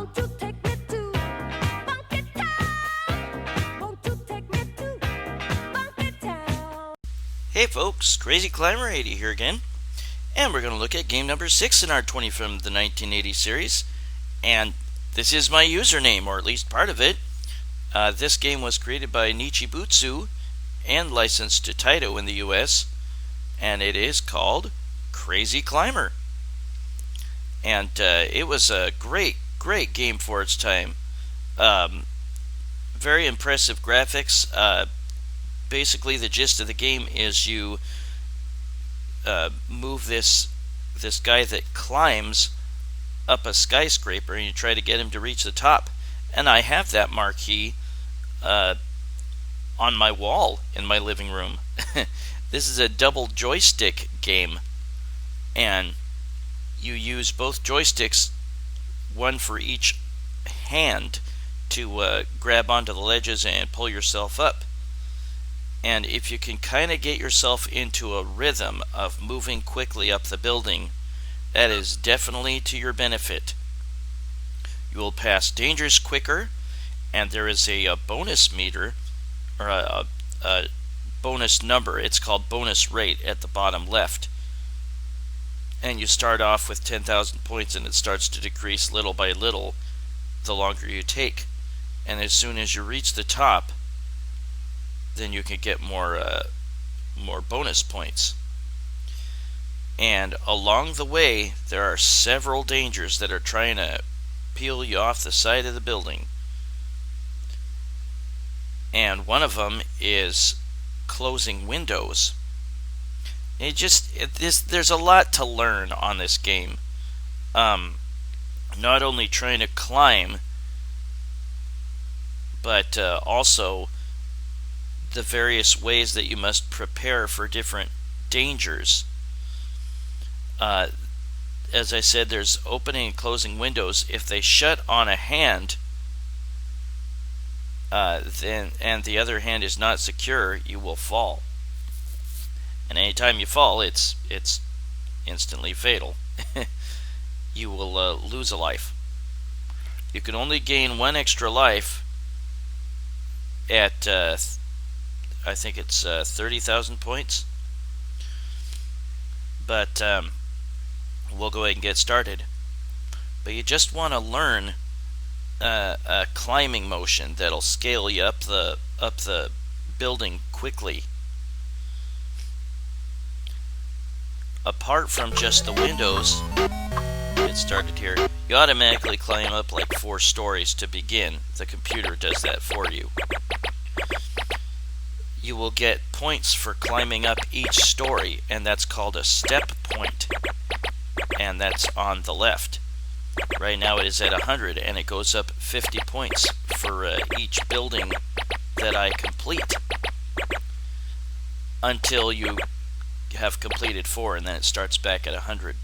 Won't you take me to Funky Town? Won't you take me to Funky Town? Hey folks, Crazy Climber 80 here again, and we're going to look at game number 6 in our 20 from the 1980 series, and this is my username, or at least part of it. This game was created by Nichibutsu and licensed to Taito in the US, and it is called Crazy Climber. And it was a great game for its time. Very impressive graphics. Basically, the gist of the game is you move this guy that climbs up a skyscraper, and you try to get him to reach the top. And I have that marquee on my wall in my living room. This is a double joystick game, and you use both joysticks, one for each hand, to grab onto the ledges and pull yourself up. And if you can kind of get yourself into a rhythm of moving quickly up the building, that is definitely to your benefit. You will pass dangers quicker, and there is a bonus meter, or a bonus number. It's called bonus rate at the bottom left. And you start off with 10,000 points, and it starts to decrease little by little the longer you take. And as soon as you reach the top, then you can get more bonus points. And along the way, there are several dangers that are trying to peel you off the side of the building. And one of them is closing windows. There's a lot to learn on this game. Not only trying to climb, but also the various ways that you must prepare for different dangers. As I said, there's opening and closing windows. If they shut on a hand, and the other hand is not secure, you will fall. And anytime you fall, it's instantly fatal. You will lose a life. You can only gain one extra life at I think it's 30,000 points. But we'll go ahead and get started. But you just want to learn a climbing motion that'll scale you up the building quickly. Apart from just the windows, get started here. You automatically climb up like 4 stories to begin. The computer does that for you. You will get points for climbing up each story, and that's called a step point. And that's on the left. Right now it is at 100, and it goes up 50 points for each building that I complete, until you have completed 4, and then it starts back at 100.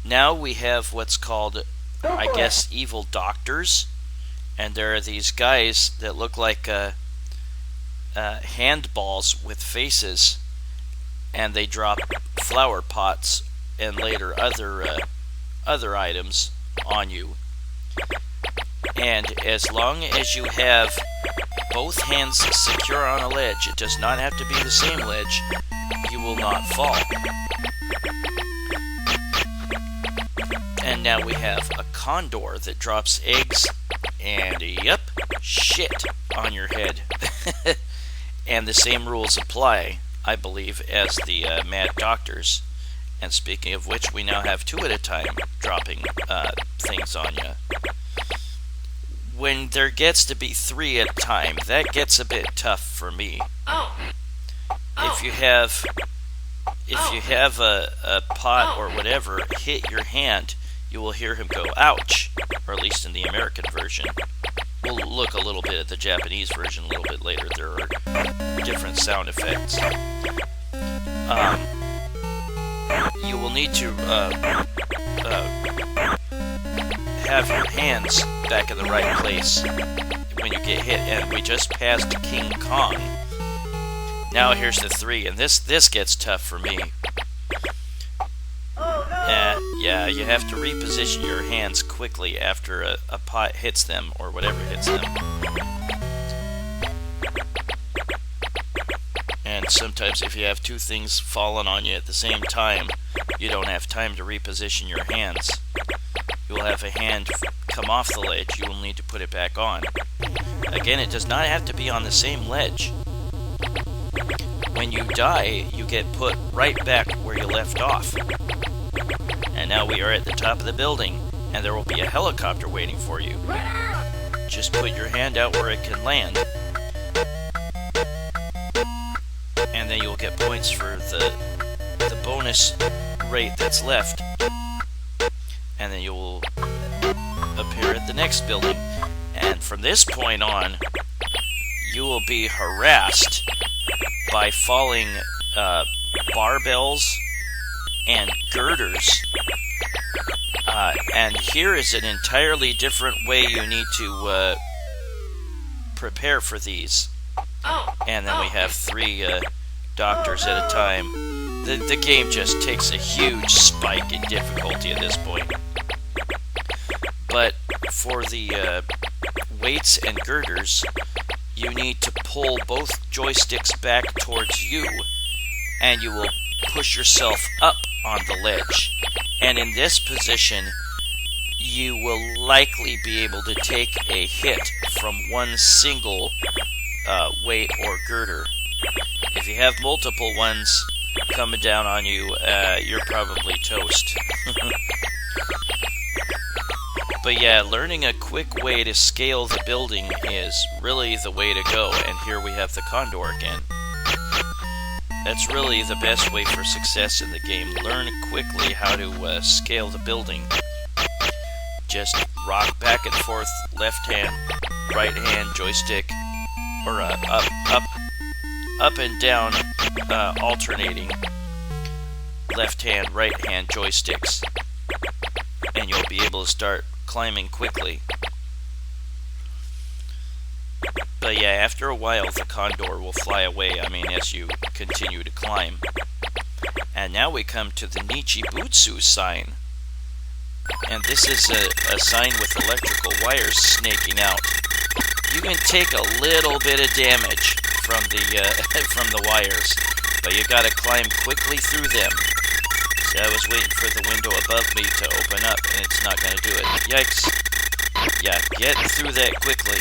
Now we have what's called, I guess, evil doctors, and there are these guys that look like handballs with faces, and they drop flower pots and later other items on you. And as long as you have both hands secure on a ledge, it does not have to be the same ledge, you will not fall. And now we have a condor that drops eggs and, yep, shit on your head. And the same rules apply, I believe, as the mad doctors. And speaking of which, we now have 2 at a time dropping things on you. When there gets to be 3 at a time, that gets a bit tough for me. If you have a pot or whatever hit your hand, you will hear him go, ouch, or at least in the American version. We'll look a little bit at the Japanese version a little bit later. There are different sound effects. You will need to have your hands back in the right place when you get hit. And we just passed King Kong. Now here's the 3, and this gets tough for me. Yeah, you have to reposition your hands quickly after a pot hits them, or whatever hits them. And sometimes if you have two things falling on you at the same time, you don't have time to reposition your hands. You will have a hand come off the ledge, you will need to put it back on. Again, it does not have to be on the same ledge. When you die, you get put right back where you left off. And now we are at the top of the building, and there will be a helicopter waiting for you. Just put your hand out where it can land, and then you'll get points for the bonus rate that's left. And then you will appear at the next building. And from this point on, you will be harassed by falling barbells and girders. And here is an entirely different way you need to prepare for these. And then we have 3 doctors at a time. The game just takes a huge spike in difficulty at this point. But for the weights and girders, you need to pull both joysticks back towards you, and you will push yourself up on the ledge. And in this position, you will likely be able to take a hit from one single weight or girder. If you have multiple ones coming down on you, you're probably toast. But yeah, learning a quick way to scale the building is really the way to go. And here we have the condor again. That's really the best way for success in the game. Learn quickly how to scale the building. Just rock back and forth, left hand, right hand, joystick, or up and down, alternating left hand, right hand joysticks. And you'll be able to start climbing quickly. But yeah, after a while the condor will fly away, as you continue to climb. And now we come to the Nichibutsu sign. And this is a sign with electrical wires snaking out. You can take a little bit of damage from the wires, but you gotta climb quickly through them. See, I was waiting for the window above me to open up, and it's not gonna do it. Yikes. Yeah, get through that quickly.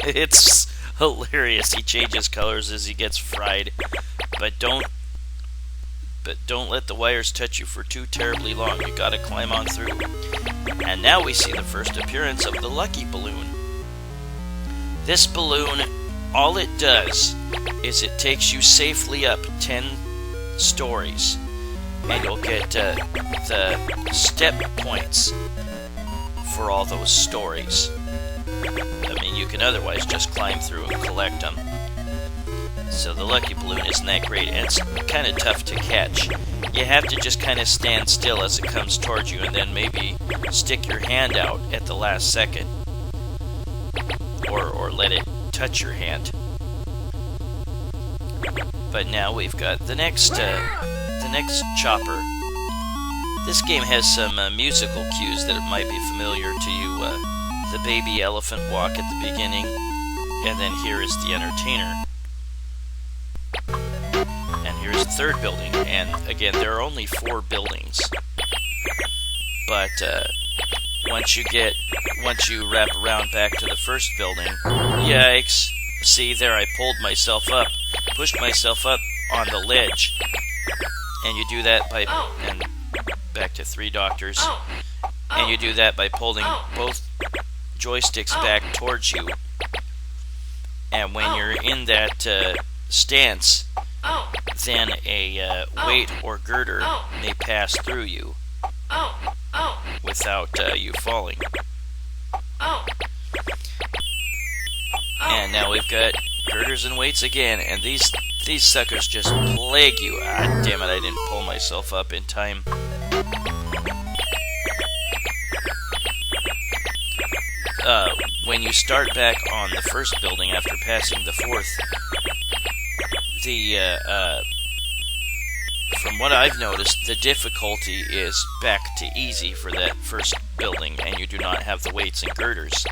It's hilarious. He changes colors as he gets fried. But don't let the wires touch you for too terribly long. You gotta climb on through. And now we see the first appearance of the lucky balloon. This balloon, all it does is it takes you safely up 10 stories. And you'll get the step points for all those stories. You can otherwise just climb through and collect them. So the lucky balloon isn't that great, and it's kind of tough to catch. You have to just kind of stand still as it comes towards you, and then maybe stick your hand out at the last second. Or let it touch your hand. But now we've got the next chopper. This game has some musical cues that might be familiar to you. The baby elephant walk at the beginning, and then here is the entertainer. And here's the third building, and again, there are only 4 buildings. But once you wrap around back to the first building, yikes! See, there I pulled myself up, pushed myself up on the ledge. And you do that by, and back to 3 doctors, and you do that by pulling both joysticks back towards you. And when you're in that stance, then a weight or girder may pass through you without you falling. And now we've got girders and weights again, and these suckers just plague you. Ah, damn it, I didn't pull myself up in time. When you start back on the first building after passing the 4th, the from what I've noticed, the difficulty is back to easy for that first building, and you do not have the weights and girders.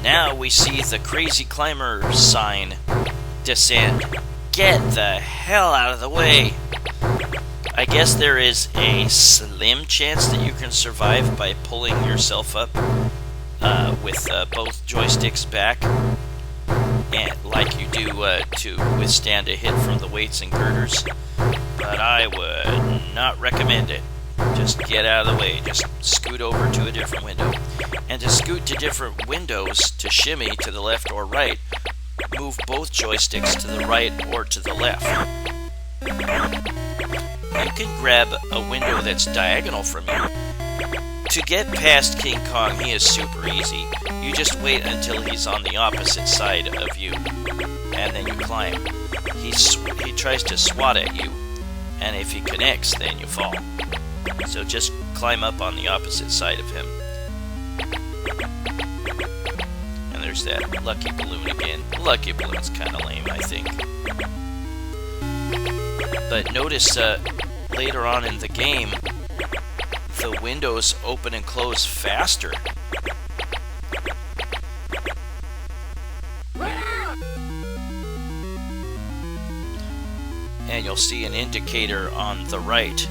Now we see the crazy climber sign descend. Get the hell out of the way! I guess there is a slim chance that you can survive by pulling yourself up with both joysticks back, and like you do to withstand a hit from the weights and girders. But I would not recommend it. Just get out of the way. Just scoot over to a different window. And to scoot to different windows, to shimmy to the left or right, move both joysticks to the right or to the left. You can grab a window that's diagonal from you. To get past King Kong, he is super easy. You just wait until he's on the opposite side of you, and then you climb. He tries to swat at you, and if he connects, then you fall. So just climb up on the opposite side of him. And there's that lucky balloon again. Lucky balloon's kind of lame, I think. But notice later on in the game, the windows open and close faster. And you'll see an indicator on the right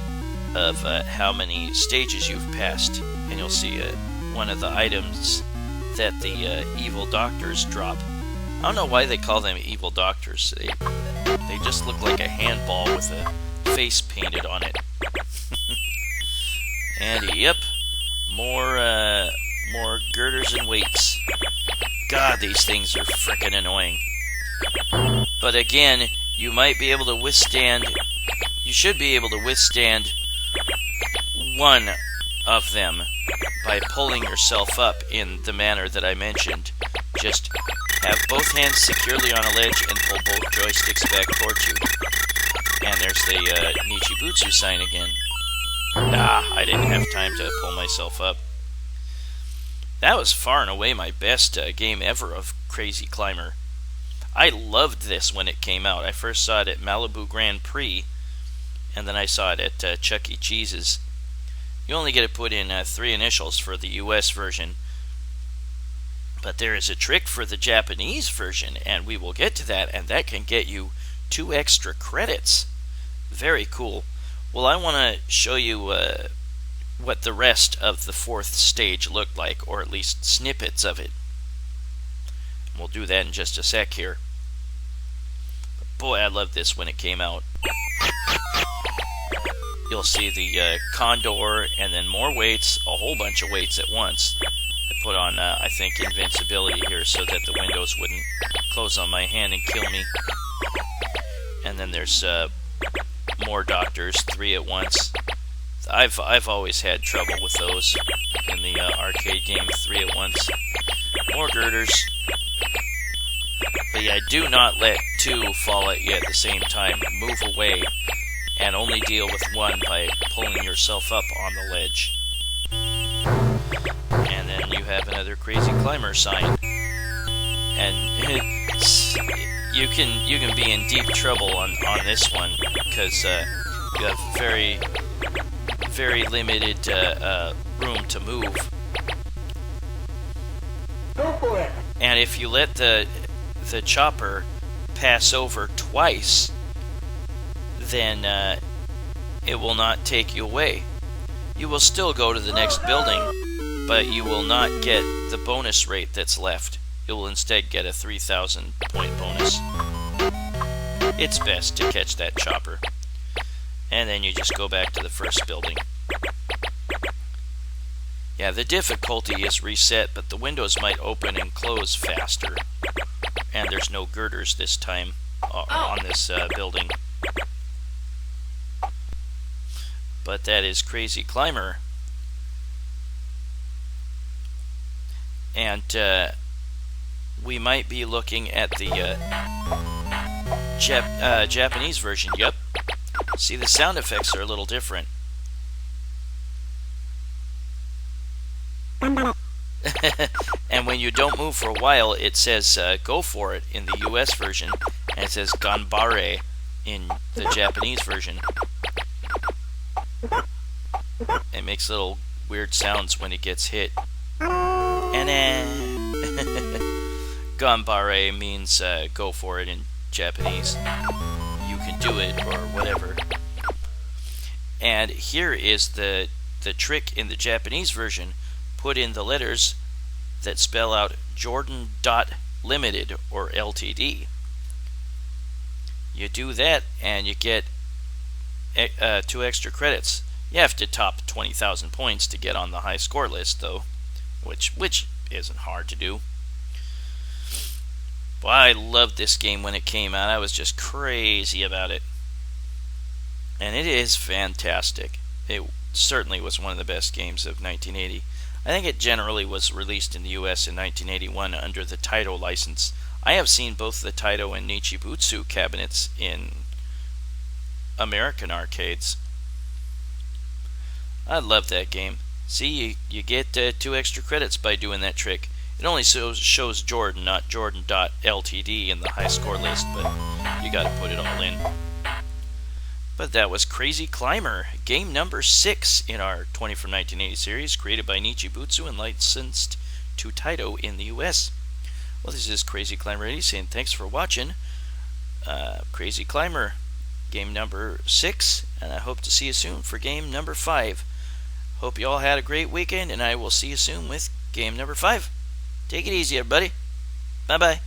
of how many stages you've passed. And you'll see one of the items that the evil doctors drop. I don't know why they call them evil doctors. They just look like a handball with a face painted on it. And yep, more girders and weights. God, these things are frickin' annoying. But again, you might be able to withstand. You should be able to withstand one of them by pulling yourself up in the manner that I mentioned. Just have both hands securely on a ledge and pull both joysticks back towards you. And there's the Nichibutsu sign again. I didn't have time to pull myself up. That was far and away my best game ever of Crazy Climber. I loved this when it came out. I first saw it at Malibu Grand Prix, and then I saw it at Chuck E. Cheese's. You only get to put in 3 initials for the US version. But there is a trick for the Japanese version, and we will get to that, and that can get you 2 extra credits. Very cool. Well, I want to show you what the rest of the 4th stage looked like, or at least snippets of it. We'll do that in just a sec here. But boy, I loved this when it came out. You'll see the condor, and then more weights, a whole bunch of weights at once. I put on, I think, invincibility here so that the windows wouldn't close on my hand and kill me. And then there's more doctors, 3 at once. I've always had trouble with those in the arcade game, 3 at once. More girders. But yeah, do not let 2 fall at you at the same time. Move away, and only deal with 1 by pulling yourself up on the ledge. And then you have another Crazy Climber sign. And you can be in deep trouble on this one, because you have very limited room to move. Go for it. And if you let the chopper pass over twice, then it will not take you away. You will still go to the next building, but you will not get the bonus rate that's left. You will instead get a 3,000 point bonus. It's best to catch that chopper. And then you just go back to the first building. Yeah, the difficulty is reset, but the windows might open and close faster. And there's no girders this time on this building. But that is Crazy Climber. And we might be looking at the Japanese version. Yep. See, the sound effects are a little different. And when you don't move for a while, it says go for it in the US version, and it says ganbare in the Japanese version. It makes little weird sounds when it gets hit. And Ganbare means go for it in Japanese. You can do it, or whatever. And here is the trick in the Japanese version. Put in the letters that spell out JORDAN.LTD or LTD. You do that and you get 2 extra credits. You have to top 20,000 points to get on the high score list, though, which isn't hard to do. But I loved this game when it came out. I was just crazy about it. And it is fantastic. It certainly was one of the best games of 1980. I think it generally was released in the US in 1981 under the Taito license. I have seen both the Taito and Nichibutsu cabinets in American arcades. I love that game. See, you get 2 extra credits by doing that trick. It only shows Jordan, not Jordan.LTD in the high score list, but you gotta put it all in. But that was Crazy Climber, game number 6 in our 20 from 1980 series, created by Nichibutsu and licensed to Taito in the US. Well, this is Crazy Climber 80 saying thanks for watching. Crazy Climber, game number 6, and I hope to see you soon for game number 5. Hope you all had a great weekend, and I will see you soon with game number 5. Take it easy, everybody. Bye-bye.